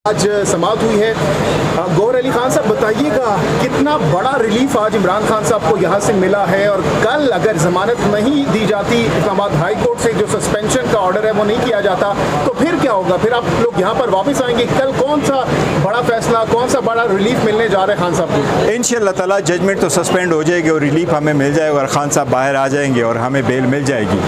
آج سماعت ہوئی ہے. گوہر علی خان صاحب بتائیے گا کتنا بڑا ریلیف آج عمران خان صاحب کو یہاں سے ملا ہے, اور کل اگر ضمانت نہیں دی جاتی اسلام آباد ہائی کورٹ سے, جو سسپینشن کا آرڈر ہے وہ نہیں کیا جاتا, تو پھر کیا ہوگا؟ پھر آپ لوگ یہاں پر واپس آئیں گے. کل کون سا بڑا فیصلہ, کون سا بڑا ریلیف ملنے جا رہا ہے خان صاحب کو؟ انشاءاللہ تعالیٰ ججمنٹ تو سسپینڈ ہو جائے گی اور ریلیف ہمیں مل جائے گا اور خان صاحب باہر آ جائیں گے اور ہمیں بیل مل جائے گی,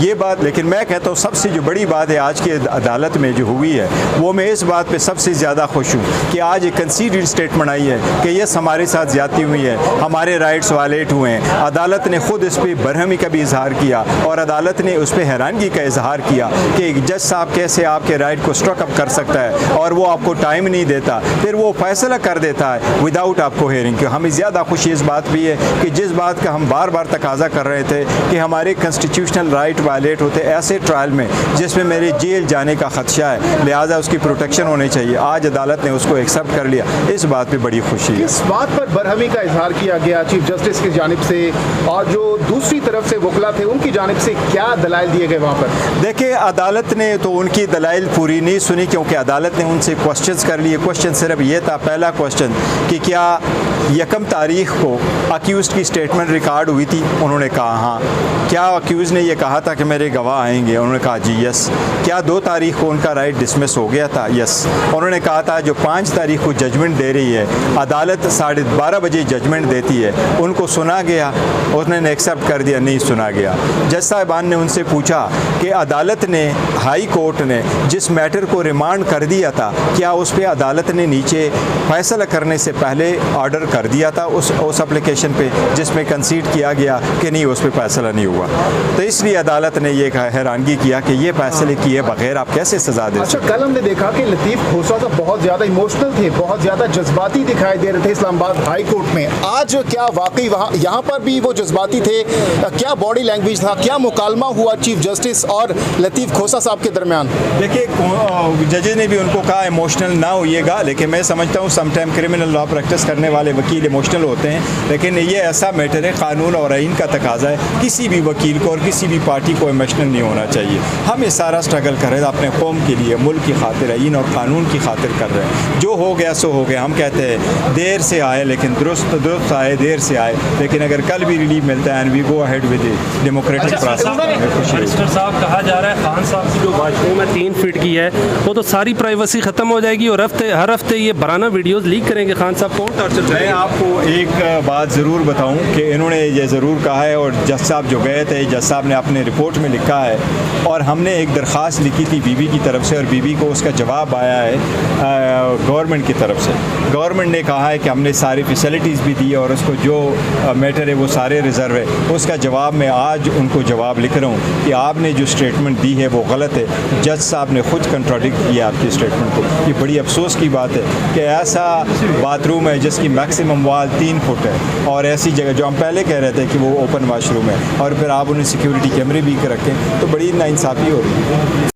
یہ بات. لیکن میں کہتا ہوں سب سے جو بڑی بات ہے آج کی عدالت میں جو ہوئی ہے, وہ میں اس بات پہ سب سے زیادہ خوش ہوں کہ آج ایک کنسیڈڈ اسٹیٹمنٹ آئی ہے کہ یس ہمارے ساتھ زیادتی ہوئی ہے, ہمارے رائٹس وائلیٹ ہوئے ہیں. عدالت نے خود اس پہ برہمی کا بھی اظہار کیا اور عدالت نے اس پہ حیرانگی کا اظہار کیا کہ جج صاحب کیسے آپ کے رائٹ کو اسٹرک اپ کر سکتا ہے اور وہ آپ کو ٹائم نہیں دیتا, پھر وہ فیصلہ کر دیتا ہے وداؤٹ آپ کو ہیئرنگ. کہ ہمیں زیادہ خوشی اس بات بھی ہے کہ جس بات کا ہم بار بار تقاضا کر رہے تھے کہ ہمارے کنسٹیٹیوشنل رائٹ وائلیٹ ہوتے ایسے ٹرائل میں جس میں میرے جیل جانے کا خدشہ ہے, لہٰذا اس کی پروٹیکشن ہونی چاہیے, آج عدالت نے اس کو ایکسیپٹ کر لیا. اس بات پہ بڑی خوشی ہے. اس بات پر برہمی کا اظہار کیا گیا چیف جسٹس کی جانب سے, اور جو دوسری طرف سے وکلا تھے ان کی جانب سے کیا دلائل دیے گئے وہاں پر؟ دیکھیں عدالت نے تو ان کی دلائل پوری نہیں سنی, کیونکہ عدالت نے ان سے کوشچنز کر لیے. کوشچن صرف یہ تھا, پہلا کوشچن کہ کیا 1 تاریخ کو اکیوزڈ کی اسٹیٹمنٹ ریکارڈ ہوئی تھی؟ انہوں نے کہا ہاں. کیا اکیوز نے یہ کہا تھا کہ میرے گواہ آئیں گے؟ انہوں نے کہا جی یس. کیا 2 تاریخ کو ان کا رائٹ ڈسمس ہو گیا تھا؟ یس. انہوں نے کہا تھا جو 5 تاریخ کو ججمنٹ دے رہی ہے عدالت 12:30 بجے ججمنٹ دیتی ہے, ان کو سنا گیا؟ اس نے ایکسیپٹ کر دیا نہیں سنا گیا. جج صاحبان نے ان سے پوچھا کہ عدالت نے, ہائی کورٹ نے جس میٹر کو ریمانڈ کر دیا تھا, کیا اس پہ عدالت نے نیچے فیصلہ کرنے سے پہلے آرڈر کر دیا تھا اس اپلیکیشن پہ جس میں کنسیڈ کیا گیا کہ نہیں اس پہ فیصلہ نہیں ہوا؟ تو اس لیے عدالت نے یہ حیرانگی کیا کہ یہ فیصلے کیے بغیر آپ کیسے سزا دے سکتے؟ کل ہم نے دیکھا کہ لطیف کھوسا تو بہت زیادہ ایموشنل تھے, بہت زیادہ جذباتی دکھائی دے رہے تھے اسلام آباد ہائی کورٹ میں. آج کیا واقعی یہاں پر بھی وہ جذباتی تھے؟ کیا باڈی لینگویج تھا, کیا مکالمہ ہوا چیف جسٹس اور لطیف کھوسا صاحب کے درمیان؟ دیکھیے ججز نے بھی ان کو کہا ایموشنل نہ ہوئیے گا, لیکن میں سمجھتا ہوں some time criminal law practice کرنے والے وکیل ایموشنل ہوتے ہیں, لیکن یہ ایسا میٹر ہے, قانون اور آئین کا تقاضا ہے, کسی بھی وکیل کو اور کسی بھی پارٹی کو ایموشنل نہیں ہونا چاہیے. ہم یہ سارا اسٹرگل کر رہے ہیں اپنے قوم کے لیے, ملک کی خاطر, آئین اور قانون کی خاطر کر رہے ہیں. جو ہو گیا سو ہو گیا. ہم کہتے ہیں دیر سے آئے لیکن درست آئے, دیر سے آئے, لیکن اگر کل بھی ریلیف ملتا ہے and we go ahead with democratic process. Minister صاحب کہا جا رہا ہے خان صاحب کی جو واش روم ہے 3 فٹ کی ہے, وہ تو ساری پرائیویسی ختم ہو جائے گی اور ہر ہفتے یہ برانہ ویڈیوز لیک کریں گے خان صاحب. کون ٹارچر؟ میں آپ کو ایک بات ضرور بتاؤں کہ انہوں نے یہ ضرور کہا ہے, اور جج صاحب جو گئے تھے, جج صاحب نے اپنے رپورٹ میں لکھا ہے, اور ہم نے ایک درخواست لکھی تھی بی بی کی طرف سے, اور بی بی کو اس کا جواب آیا ہے گورنمنٹ کی طرف سے. گورنمنٹ نے کہا ہے کہ ہم نے ساری فیسلٹیز بھی دی اور اس کو جو میٹر ہے وہ سارے ریزرو ہے. اس کا جواب میں آج ان کو جواب لکھ رہا ہوں کہ آپ نے جو اسٹیٹمنٹ دی ہے وہ غلط ہے. جج صاحب نے خود کنٹراڈکٹ کیا آپ کی اسٹیٹمنٹ کو. یہ بڑی افسوس کی بات ہے کہ ایسا باتھ روم ہے جس کی میکسیمم وال 3 فٹ ہے, اور ایسی جگہ جو ہم پہلے کہہ رہے تھے کہ وہ اوپن واش روم ہے, اور پھر آپ انہیں سیکیورٹی کیمرے بھی رکھیں, تو بڑی ناانصافی ہو رہی ہے.